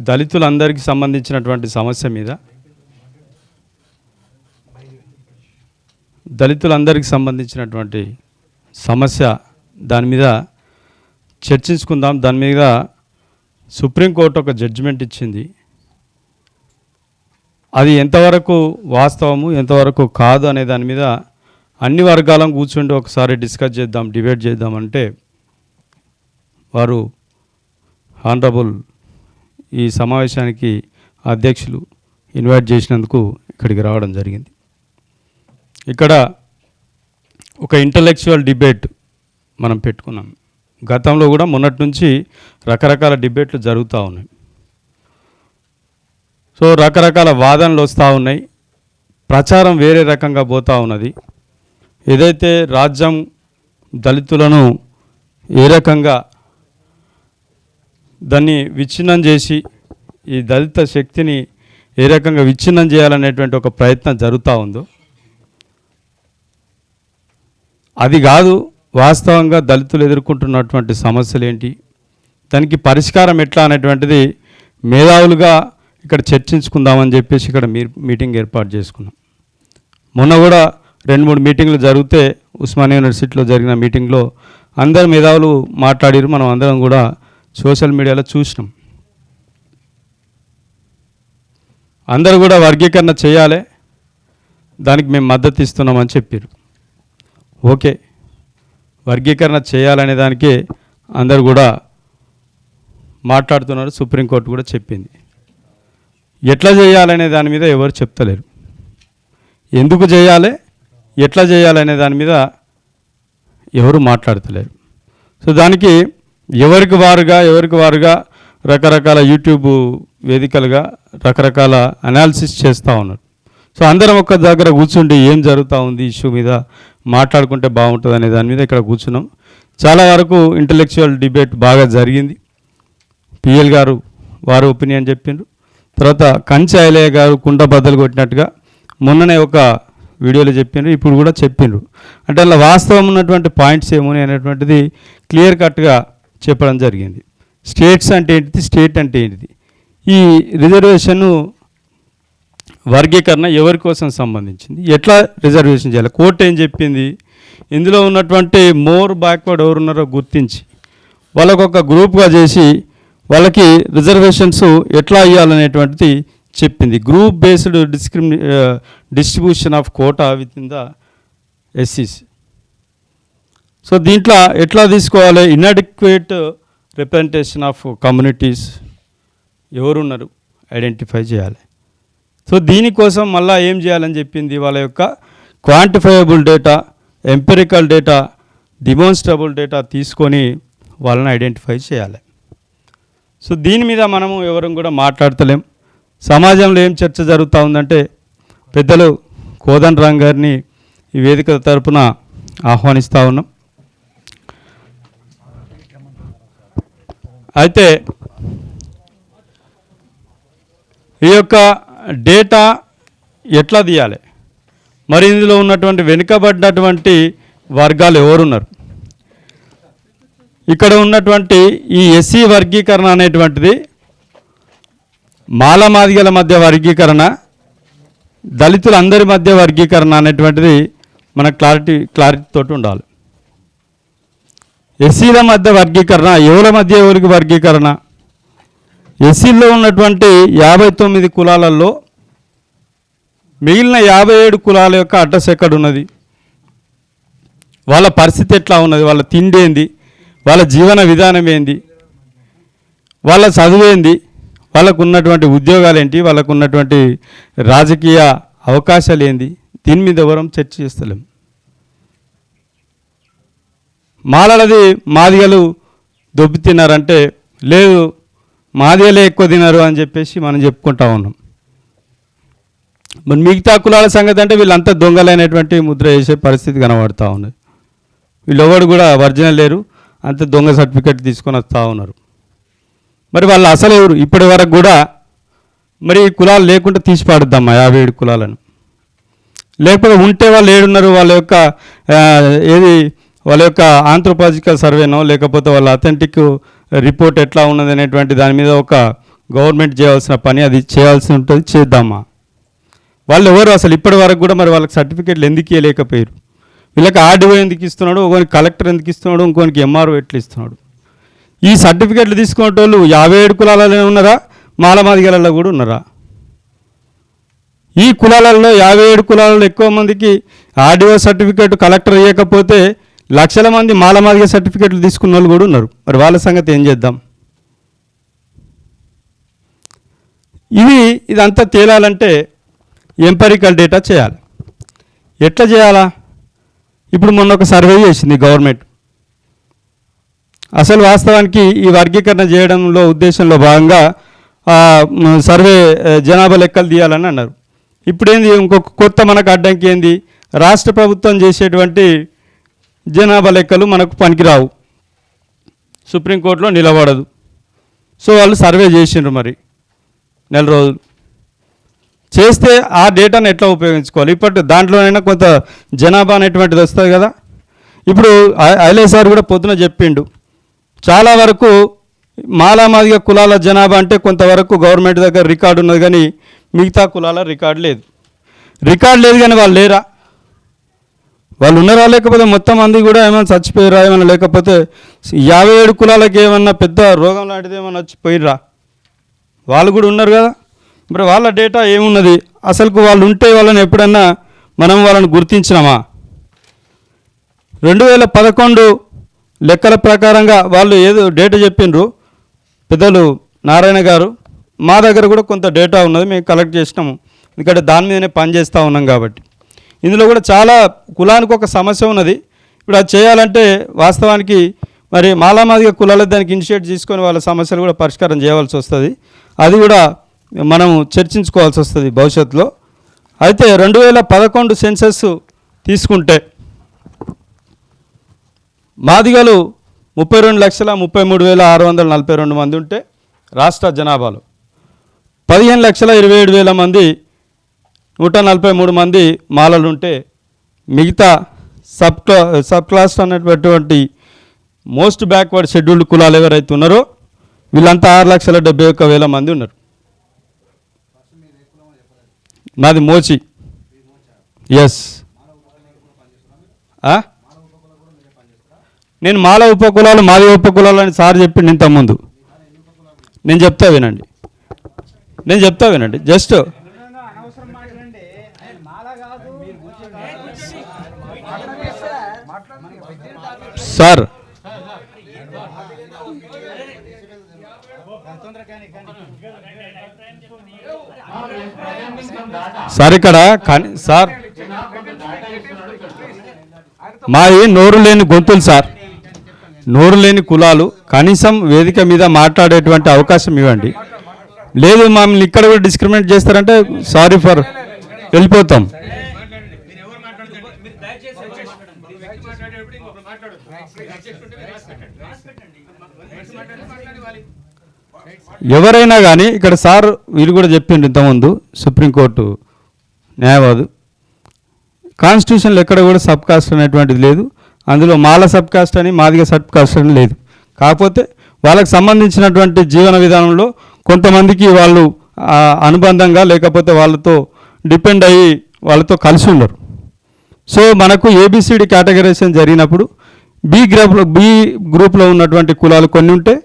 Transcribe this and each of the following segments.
దళితులందరికీ సంబంధించినటువంటి సమస్య మీద దాని మీద చర్చించుకుందాం. దాని మీద సుప్రీంకోర్టు ఒక జడ్జిమెంట్ ఇచ్చింది. అది ఎంతవరకు వాస్తవము ఎంతవరకు కాదు అనే దాని మీద అన్ని వర్గాలను కూర్చుండి ఒకసారి డిస్కస్ చేద్దాం, డిబేట్ చేద్దామంటే వారు ఆనరబుల్ ఈ సమావేశానికి అధ్యక్షులు ఇన్వైట్ చేసినందుకు ఇక్కడికి రావడం జరిగింది. ఇక్కడ ఒక ఇంటలెక్చువల్ డిబేట్ మనం పెట్టుకున్నాం. గతంలో కూడా మొన్నటి నుంచి రకరకాల డిబేట్లు జరుగుతూ ఉన్నాయి. సో రకరకాల వాదనలు వస్తూ ఉన్నాయి, ప్రచారం వేరే రకంగా పోతూ ఉన్నది. ఏదైతే రాజ్యం దళితులను ఏ రకంగా దాన్ని విచ్ఛిన్నం చేసి ఈ దళిత శక్తిని ఏ రకంగా విచ్ఛిన్నం చేయాలనేటువంటి ఒక ప్రయత్నం జరుగుతూ ఉందో అది కాదు. వాస్తవంగా దళితులు ఎదుర్కొంటున్నటువంటి సమస్యలు ఏంటి, దానికి పరిష్కారం ఎట్లా అనేటువంటిది మేధావులుగా ఇక్కడ చర్చించుకుందామని చెప్పేసి ఇక్కడ మీటింగ్ ఏర్పాటు చేసుకున్నాం. మొన్న కూడా 2-3 మీటింగ్లు జరిగితే ఉస్మానియా యూనివర్సిటీలో జరిగిన మీటింగ్లో అందరు మేధావులు మాట్లాడారు. మనం అందరం కూడా సోషల్ మీడియాలో చూసినాం. అందరూ కూడా వర్గీకరణ చేయాలి, దానికి మేము మద్దతు ఇస్తున్నామని చెప్పారు. ఓకే, వర్గీకరణ చేయాలనే దానికి అందరు కూడా మాట్లాడుతున్నారు. సుప్రీంకోర్టు కూడా చెప్పింది. ఎట్లా చేయాలనే దాని మీద ఎవరు చెప్తలేరు. ఎందుకు చేయాలి, ఎట్లా చేయాలనే దాని మీద ఎవరు మాట్లాడతలేరు. సో దానికి ఎవరికి వారుగా రకరకాల యూట్యూబ్ వేదికలుగా రకరకాల అనాలిసిస్ చేస్తూ ఉన్నారు. సో అందరం ఒక్క దగ్గర కూర్చుండి ఏం జరుగుతూ ఉంది ఇష్యూ మీద మాట్లాడుకుంటే బాగుంటుంది అనే దాని మీద ఇక్కడ కూర్చున్నాం. చాలా వరకు ఇంటలెక్చువల్ డిబేట్ బాగా జరిగింది. పిఎల్ గారు వారు ఒపీనియన్ చెప్పిండ్రు. తర్వాత కంచె ఐలయ్య గారు కుండ బద్దలు కొట్టినట్టుగా మొన్ననే ఒక వీడియోలో చెప్పిండ్రు, ఇప్పుడు కూడా చెప్పిండ్రు. అంటే అలా వాస్తవం ఉన్నటువంటి పాయింట్స్ ఏమని అనేటువంటిది క్లియర్ కట్గా చెప్పడం జరిగింది. స్టేట్స్ అంటే ఏంటిది, స్టేట్ అంటే ఏంటిది, ఈ రిజర్వేషన్ వర్గీకరణ ఎవరి కోసం సంబంధించింది, ఎట్లా రిజర్వేషన్ చేయాలి, కోర్టు ఏం చెప్పింది, ఇందులో ఉన్నటువంటి మోర్ బ్యాక్వర్డ్ ఎవరున్నారో గుర్తించి వాళ్ళకు ఒక గ్రూప్గా చేసి వాళ్ళకి రిజర్వేషన్స్ ఎట్లా ఇవ్వాలనేటువంటిది చెప్పింది. Group based distribution of quota with in the ఎస్సీస్. సో దీంట్లో ఎట్లా తీసుకోవాలి, ఇన్అడిక్వేట్ రిప్రజెంటేషన్ ఆఫ్ కమ్యూనిటీస్ ఎవరున్నారు ఐడెంటిఫై చేయాలి. సో దీనికోసం మళ్ళీ ఏం చేయాలని చెప్పింది, వాళ్ళ యొక్క quantifiable data, empirical data, demonstrable data తీసుకొని వాళ్ళని ఐడెంటిఫై చేయాలి. సో దీని మీద మనము ఎవరు కూడా మాట్లాడతలేం. సమాజంలో ఏం చర్చ జరుగుతూ ఉందంటే పెద్దలు కోదండరాం గారిని ఈ వేదిక తరపున ఆహ్వానిస్తూ ఉన్నాం. అయితే ఈ యొక్క డేటా ఎట్లా తీయాలి, మరి ఇందులో ఉన్నటువంటి వెనుకబడినటువంటి వర్గాలు ఎవరున్నారు, ఇక్కడ ఉన్నటువంటి ఈ ఎస్సీ వర్గీకరణ అనేటువంటిది మాలమాదిగల మధ్య వర్గీకరణ, దళితులందరి మధ్య వర్గీకరణ అనేటువంటిది మనకు క్లారిటీతోటి ఉండాలి. ఎస్సీల మధ్య వర్గీకరణ, ఎవరి మధ్య ఎవరికి వర్గీకరణ, ఎస్సీల్లో ఉన్నటువంటి 59 కులాలలో మిగిలిన 57 కులాల యొక్క అడ్రస్ ఎక్కడున్నది, వాళ్ళ పరిస్థితి ఎట్లా ఉన్నది, వాళ్ళ తిండి ఏంది, వాళ్ళ జీవన విధానం ఏంది, వాళ్ళ చదువేంది, వాళ్ళకు ఉన్నటువంటి ఉద్యోగాలు ఏంటి, వాళ్ళకు ఉన్నటువంటి రాజకీయ అవకాశాలు ఏంది, దీని మీద ఎవరం చర్చ చేస్తలేం. మాలలది మాదిగలు దొబ్బి తిన్నారంటే లేదు, మాదిగలే ఎక్కువ తిన్నారు అని చెప్పేసి మనం చెప్పుకుంటా ఉన్నాం. మరి మిగతా కులాల సంగతి అంటే వీళ్ళంతా దొంగలైనటువంటి ముద్ర వేసే పరిస్థితి కనబడుతూ ఉన్నది. వీళ్ళెవరు కూడా ఒరిజినల్ లేరు, అంత దొంగ సర్టిఫికెట్ తీసుకొని వస్తూ ఉన్నారు. మరి వాళ్ళు అసలు ఎవరు, ఇప్పటి వరకు కూడా మరి కులాలు లేకుండా తీసి పాడుద్దామా 57 కులాలను, లేకపోతే ఉంటే వాళ్ళు ఏడున్నారు, వాళ్ళ యొక్క వాళ్ళ యొక్క ఆంథ్రోపాలజికల్ సర్వేనో లేకపోతే వాళ్ళ అథెంటిక్ రిపోర్ట్ ఎట్లా ఉన్నది అనేటువంటి దాని మీద ఒక గవర్నమెంట్ చేయాల్సిన పని అది చేయాల్సి ఉంటుంది, చేద్దామా? వాళ్ళు ఎవరు అసలు ఇప్పటి వరకు కూడా మరి వాళ్ళకి సర్టిఫికేట్లు ఎందుకు ఇవ్వలేకపోయారు? వీళ్ళకి ఆర్డీఓ ఎందుకు ఇస్తున్నాడు, ఇంకోనికి కలెక్టర్ ఎందుకు ఇస్తున్నాడు, ఇంకోనికి ఎంఆర్ఓ ఎట్లా ఇస్తున్నాడు? ఈ సర్టిఫికేట్లు తీసుకునే వాళ్ళు 57 కులాలలో ఉన్నారా, మాలమాదిగలలో కూడా ఉన్నారా? ఈ కులాలలో 57 కులాలలో ఎక్కువ మందికి ఆర్డీఓ సర్టిఫికేట్ కలెక్టర్ ఇవ్వకపోతే లక్షల మంది మాలమాదిగ సర్టిఫికేట్లు తీసుకున్న వాళ్ళు కూడా ఉన్నారు. మరి వాళ్ళ సంగతి ఏం చేద్దాం? ఇదంతా తేలాలంటే ఎంపరికల్ డేటా చేయాలి. ఎట్లా చేయాలా? ఇప్పుడు మొన్న ఒక సర్వే చేసింది గవర్నమెంట్. అసలు వాస్తవానికి ఈ వర్గీకరణ చేయడంలో ఉద్దేశంలో భాగంగా సర్వే జనాభా లెక్కలు తీయాలని అన్నారు. ఇప్పుడేంది ఇంకొక కొత్త మనకు అడ్డంకి ఏంది? రాష్ట్ర ప్రభుత్వం చేసేటువంటి జనాభా లెక్కలు మనకు పనికిరావు, సుప్రీంకోర్టులో నిలబడదు. సో వాళ్ళు సర్వే చేసిండ్రు. మరి నెల రోజులు చేస్తే ఆ డేటాను ఎట్లా ఉపయోగించుకోవాలి? ఇప్పటి దాంట్లోనైనా కొంత జనాభా అనేటువంటిది వస్తుంది కదా. ఇప్పుడు ఐలేష్ సార్ కూడా పొద్దున చెప్పిండు, చాలా వరకు మాలామాదిగ కులాల జనాభా అంటే కొంతవరకు గవర్నమెంట్ దగ్గర రికార్డు ఉన్నది, కానీ మిగతా కులాల రికార్డు లేదు. రికార్డు లేదు కానీ వాళ్ళు లేరా? వాళ్ళు ఉన్నారా? లేకపోతే మొత్తం మంది కూడా ఏమైనా చచ్చిపోయిరా? ఏమైనా లేకపోతే 57 కులాలకి ఏమన్నా పెద్ద రోగం లాంటిది ఏమన్నా వచ్చిపోయిర్రా? వాళ్ళు కూడా ఉన్నారు కదా. మరి వాళ్ళ డేటా ఏమున్నది? అసలుకు వాళ్ళు ఉంటే వాళ్ళని ఎప్పుడన్నా మనం వాళ్ళని గుర్తించినామా? 2011 లెక్కల ప్రకారంగా వాళ్ళు ఏదో డేటా చెప్పిండ్రు పెద్దలు నారాయణ గారు. మా దగ్గర కూడా కొంత డేటా ఉన్నది, మేము కలెక్ట్ చేసినాము, ఎందుకంటే దాని మీదనే పనిచేస్తూ ఉన్నాం కాబట్టి. ఇందులో కూడా చాలా కులానికి ఒక సమస్య ఉన్నది. ఇప్పుడు అది చేయాలంటే వాస్తవానికి మరి మాలామాదిగ కులాల దానికి ఇనిషియేట్ తీసుకొని వాళ్ళ సమస్యలు కూడా పరిష్కారం చేయవలసి వస్తుంది. అది కూడా మనం చర్చించుకోవాల్సి వస్తుంది భవిష్యత్తులో. అయితే 2011 సెన్సస్ తీసుకుంటే మాదిగలు 32,33,642 మంది ఉంటే రాష్ట్ర జనాభాలో 15,27,000 మంది 143 మంది మాలలు ఉంటే మిగతా సబ్ క్లాస్ అనేటువంటి మోస్ట్ బ్యాక్వర్డ్ షెడ్యూల్డ్ కులాలు ఎవరైతే ఉన్నారో వీళ్ళంతా 6,71,000 మంది ఉన్నారు. మాది మోచి. ఎస్, నేను మాల ఉపకులాలు మాది ఉపకులాలు అని సార్ చెప్పిండు ఇంతకుముందు. నేను చెప్తా వినండి జస్ట్ సార్. సార్ ఇక్కడ సార్ మాది నోరు లేని గొంతులు సార్, నోరు లేని కులాలు. కనీసం వేదిక మీద మాట్లాడేటువంటి అవకాశం ఇవ్వండి. లేదు మమ్మల్ని ఇక్కడ కూడా డిస్క్రిమినేట్ చేస్తారంటే సారీ ఫర్ వెళ్ళిపోతాం. ఎవరైనా కానీ ఇక్కడ సార్ వీళ్ళు కూడా చెప్పిండు ఇంతకుముందు, సుప్రీంకోర్టు న్యాయవాదు, కాన్స్టిట్యూషన్లో ఎక్కడ కూడా సబ్ కాస్ట్ అనేటువంటిది లేదు. అందులో మాల సబ్ కాస్ట్ అని మాదిగ సబ్ కాస్ట్ అని లేదు. కాకపోతే వాళ్ళకి సంబంధించినటువంటి జీవన విధానంలో కొంతమందికి వాళ్ళు అనుబంధంగా లేకపోతే వాళ్ళతో డిపెండ్ అయ్యి వాళ్ళతో కలిసి ఉన్నారు. సో మనకు ఏబిసిడి కేటగరైజేషన్ జరిగినప్పుడు బి గ్రూప్లో ఉన్నటువంటి కులాలు కొన్ని ఉంటే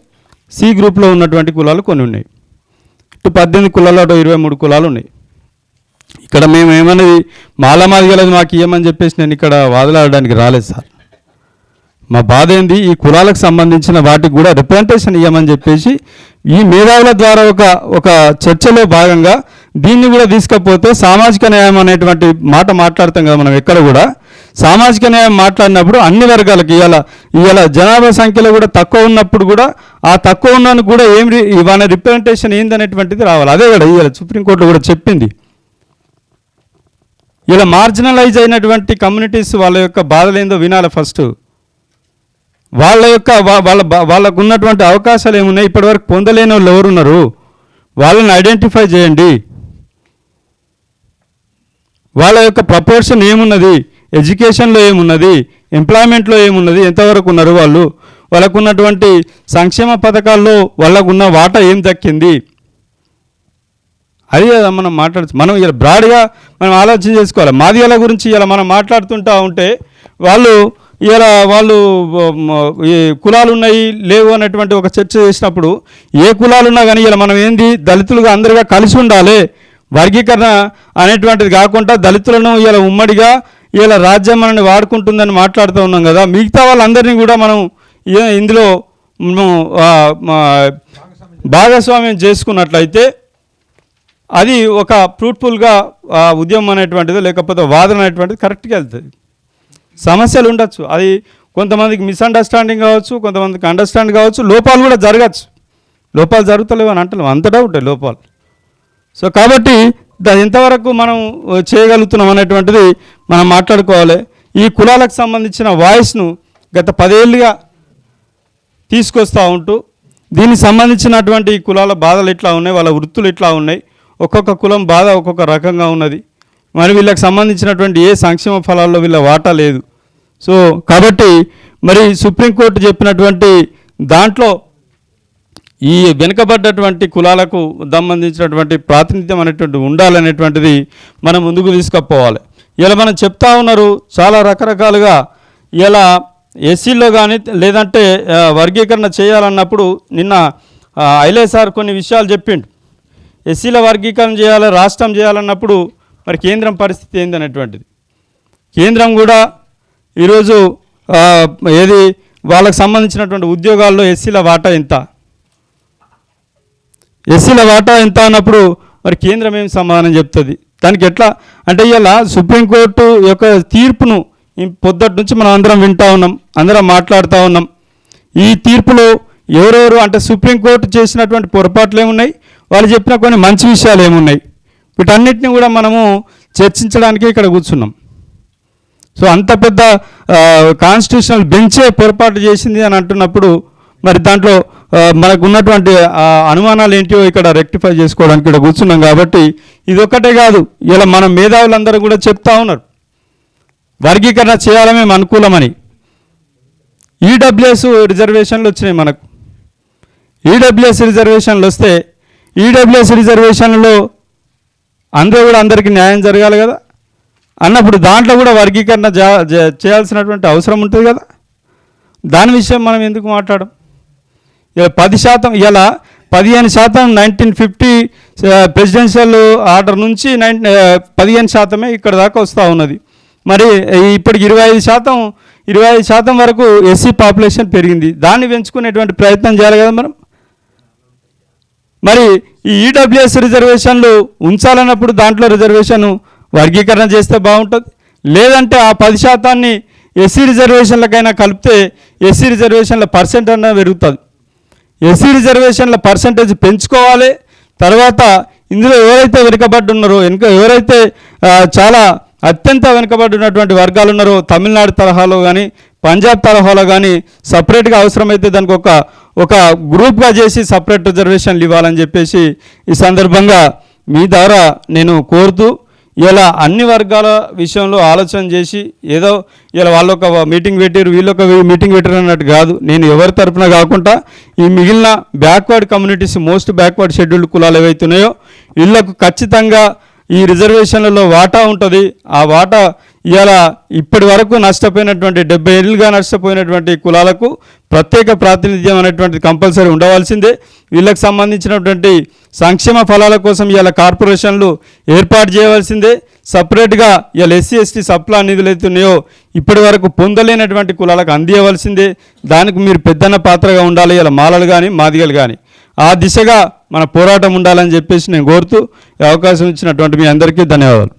సి గ్రూప్లో ఉన్నటువంటి కులాలు కొన్ని ఉన్నాయి. ఇటు 18 కులాలు అటు 23 కులాలు ఉన్నాయి. ఇక్కడ మేము ఏమన్నది మాలమాదిగలది మాకు ఇవ్వమని చెప్పేసి నేను ఇక్కడ వాదలాడడానికి రాలేదు సార్. మా బాధ ఏంది, ఈ కులాలకు సంబంధించిన వాటికి కూడా రిప్రజెంటేషన్ ఇవ్వమని చెప్పేసి ఈ మేధావుల ద్వారా ఒక చర్చలో భాగంగా దీన్ని కూడా తీసుకపోతే సామాజిక న్యాయం అనేటువంటి మాట మాట్లాడతాం కదా మనం. ఎక్కడ కూడా సామాజిక న్యాయం మాట్లాడినప్పుడు అన్ని వర్గాలకు ఇవాళ జనాభా సంఖ్యలో కూడా తక్కువ ఉన్నప్పుడు కూడా ఆ తక్కువ ఉన్నకు కూడా వాళ్ళ రిప్రజెంటేషన్ ఏందనేటువంటిది రావాలి. అదే కదా ఇవాళ సుప్రీంకోర్టు కూడా చెప్పింది. ఇలా మార్జినలైజ్ అయినటువంటి కమ్యూనిటీస్ వాళ్ళ యొక్క బాధలేందో వినాలి ఫస్ట్. వాళ్ళకు ఉన్నటువంటి అవకాశాలు ఏమున్నాయి, ఇప్పటివరకు పొందలేని వాళ్ళు ఎవరున్నారు, వాళ్ళని ఐడెంటిఫై చేయండి. వాళ్ళ యొక్క ప్రపోర్షన్ ఏమున్నది, ఎడ్యుకేషన్లో ఏమున్నది, ఎంప్లాయ్మెంట్లో ఏమున్నది, ఎంతవరకు ఉన్నారు వాళ్ళకు ఉన్నటువంటి సంక్షేమ పథకాల్లో వాళ్ళకున్న వాటా ఏం దక్కింది, అది మనం మాట్లాడచ్చు. మనం ఇలా బ్రాడ్గా మనం ఆలోచన చేసుకోవాలి. మాదిగల గురించి ఇలా మనం మాట్లాడుతుంటా ఉంటే వాళ్ళు ఈ కులాలు ఉన్నాయి లేవు అనేటువంటి ఒక చర్చ చేసినప్పుడు ఏ కులాలు ఉన్నా కానీ ఇలా మనం ఏంది దళితులుగా అందరిగా కలిసి ఉండాలి, వర్గీకరణ అనేటువంటిది కాకుండా దళితులను ఇలా ఉమ్మడిగా ఇలా రాజ్యం మనని వాడుకుంటుందని మాట్లాడుతూ ఉన్నాం కదా. మిగతా వాళ్ళందరినీ కూడా మనం ఇందులో భాగస్వామ్యం చేసుకున్నట్లయితే అది ఒక ఫ్రూట్ఫుల్గా ఉద్యమం అనేటువంటిది లేకపోతే వాదన అనేటువంటిది కరెక్ట్గా వెళ్తుంది. సమస్యలు ఉండొచ్చు, అది కొంతమందికి మిస్అండర్స్టాండింగ్ కావచ్చు, కొంతమందికి అండర్స్టాండ్ కావచ్చు, లోపాలు కూడా జరగచ్చు. లోపాలు జరుగుతలేవు అని అంటలేము, అంతటా ఉంటాయి లోపాలు. సో కాబట్టి ఎంతవరకు మనం చేయగలుగుతున్నాం అనేటువంటిది మనం మాట్లాడుకోవాలి. ఈ కులాలకు సంబంధించిన వాయిస్ను గత 10 ఏళ్ళుగా తీసుకొస్తూ ఉంటూ దీనికి సంబంధించినటువంటి కులాల బాధలు ఇట్లా ఉన్నాయి, వాళ్ళ వృత్తులు ఇట్లా ఉన్నాయి, ఒక్కొక్క కులం బాధ ఒక్కొక్క రకంగా ఉన్నది. మరి వీళ్ళకి సంబంధించినటువంటి ఏ సంక్షేమ ఫలాల్లో వీళ్ళ వాటా లేదు. సో కాబట్టి మరి సుప్రీంకోర్టు చెప్పినటువంటి దాంట్లో ఈ వెనుకబడ్డటువంటి కులాలకు సంబంధించినటువంటి ప్రాతినిధ్యం అనేటువంటి ఉండాలనేటువంటిది మనం ముందుకు తీసుకుపోవాలి. ఇలా మనం చెప్తా ఉన్నారు చాలా రకరకాలుగా. ఇలా ఎస్సీలో కానీ లేదంటే వర్గీకరణ చేయాలన్నప్పుడు నిన్న ఐలే సార్ కొన్ని విషయాలు చెప్పిండు. ఎస్సీల వర్గీకరణ చేయాలి, రాష్ట్రం చేయాలన్నప్పుడు మరి కేంద్రం పరిస్థితి ఏందనేటువంటిది. కేంద్రం కూడా ఈరోజు ఏది వాళ్ళకు సంబంధించినటువంటి ఉద్యోగాల్లో ఎస్సీల వాటా ఎంత, ఎస్సీల వాటా ఎంత అన్నప్పుడు మరి కేంద్రం ఏం సమాధానం చెప్తుంది దానికి? ఎట్లా అంటే ఇలా సుప్రీంకోర్టు యొక్క తీర్పును పొద్దుటి నుంచి మనం అందరం వింటూ ఉన్నాం, అందరం మాట్లాడుతూ ఉన్నాం. ఈ తీర్పులో ఎవరెవరు అంటే సుప్రీంకోర్టు చేసినటువంటి పొరపాట్లు ఏమున్నాయి, వాళ్ళు చెప్పిన కొన్ని మంచి విషయాలు ఏమున్నాయి, వీటన్నిటిని కూడా మనము చర్చించడానికి ఇక్కడ కూర్చున్నాం. సో అంత పెద్ద కాన్స్టిట్యూషనల్ బెంచే పొరపాటు చేసింది అని అంటున్నప్పుడు మరి దాంట్లో మనకు ఉన్నటువంటి అనుమానాలు ఏంటో ఇక్కడ రెక్టిఫై చేసుకోవడానికి ఇక్కడ కూర్చున్నాం. కాబట్టి ఇదొక్కటే కాదు, ఇలా మన మేధావులందరూ కూడా చెప్తా ఉన్నారు వర్గీకరణ చేయాలని మేము అనుకూలమని. ఈడబ్ల్యూఎస్ రిజర్వేషన్లు వచ్చినాయి మనకు. ఈడబ్ల్యూఎస్ రిజర్వేషన్లు వస్తే ఈడబ్ల్యూఎస్ రిజర్వేషన్లో అందరూ కూడా అందరికీ న్యాయం జరగాలి కదా అన్నప్పుడు దాంట్లో కూడా వర్గీకరణ చేయాల్సినటువంటి అవసరం ఉంటుంది కదా. దాని విషయం మనం ఎందుకు మాట్లాడం? ఇలా 10% ఇలా 15% 1950 ప్రెసిడెన్షియల్ ఆర్డర్ నుంచి 15% ఇక్కడ దాకా వస్తూ ఉన్నది. మరి ఇప్పటికి 25% వరకు ఎస్సీ పాపులేషన్ పెరిగింది. దాన్ని పెంచుకునేటువంటి ప్రయత్నం చేయాలి కదా మనం. మరి ఈ ఈడబ్ల్యూఎస్ రిజర్వేషన్లు ఉంచాలన్నప్పుడు దాంట్లో రిజర్వేషన్ వర్గీకరణ చేస్తే బాగుంటుంది. లేదంటే ఆ 10%ని ఎస్సీ రిజర్వేషన్లకైనా కలిపితే ఎస్సీ రిజర్వేషన్ల పర్సెంట్ అన్న పెరుగుతుంది. ఎస్సీ రిజర్వేషన్ల పర్సెంటేజ్ పెంచుకోవాలి. తర్వాత ఇందులో ఎవరైతే వెనుకబడి ఉన్నారో ఎవరైతే చాలా అత్యంత వెనుకబడి ఉన్నటువంటి వర్గాలు ఉన్నారో తమిళనాడు తరహాలో కానీ పంజాబ్ తరహాలో కానీ సపరేట్గా అవసరమైతే దానికి ఒక గ్రూప్గా చేసి సపరేట్ రిజర్వేషన్లు ఇవ్వాలని చెప్పేసి ఈ సందర్భంగా మీ ద్వారా నేను కోరుతూ ఇలా అన్ని వర్గాల విషయంలో ఆలోచన చేసి ఏదో ఇలా వాళ్ళొక మీటింగ్ పెట్టారు వీళ్ళొక మీటింగ్ పెట్టారు అన్నట్టు కాదు. నేను ఎవరి తరఫున కాకుండా ఈ మిగిలిన backward communities most backward scheduled కులాలు ఏవైతున్నాయో వీళ్ళకు ఖచ్చితంగా ఈ రిజర్వేషన్లలో వాటా ఉంటుంది. ఆ వాటా ఇలా ఇప్పటి వరకు నష్టపోయినటువంటి 70 ఏళ్ళుగా నష్టపోయినటువంటి కులాలకు ప్రత్యేక ప్రాతినిధ్యం అనేటువంటిది కంపల్సరీ ఉండవలసిందే. వీళ్ళకి సంబంధించినటువంటి సంక్షేమ ఫలాల కోసం ఇలా కార్పొరేషన్లు ఏర్పాటు చేయవలసిందే. సపరేట్గా ఇలా ఎస్సీ ఎస్టీ సప్లా నిధులు అవుతున్నాయో ఇప్పటి వరకు పొందలేనటువంటి కులాలకు అందియవలసిందే. దానికి మీరు పెద్దన్న పాత్రగా ఉండాలి. ఇలా మాలలు కానీ మాదిగలు కానీ ఆ దిశగా మన పోరాటం ఉండాలని చెప్పేసి నేను కోరుతూ అవకాశం ఇచ్చినటువంటి మీ అందరికీ ధన్యవాదాలు.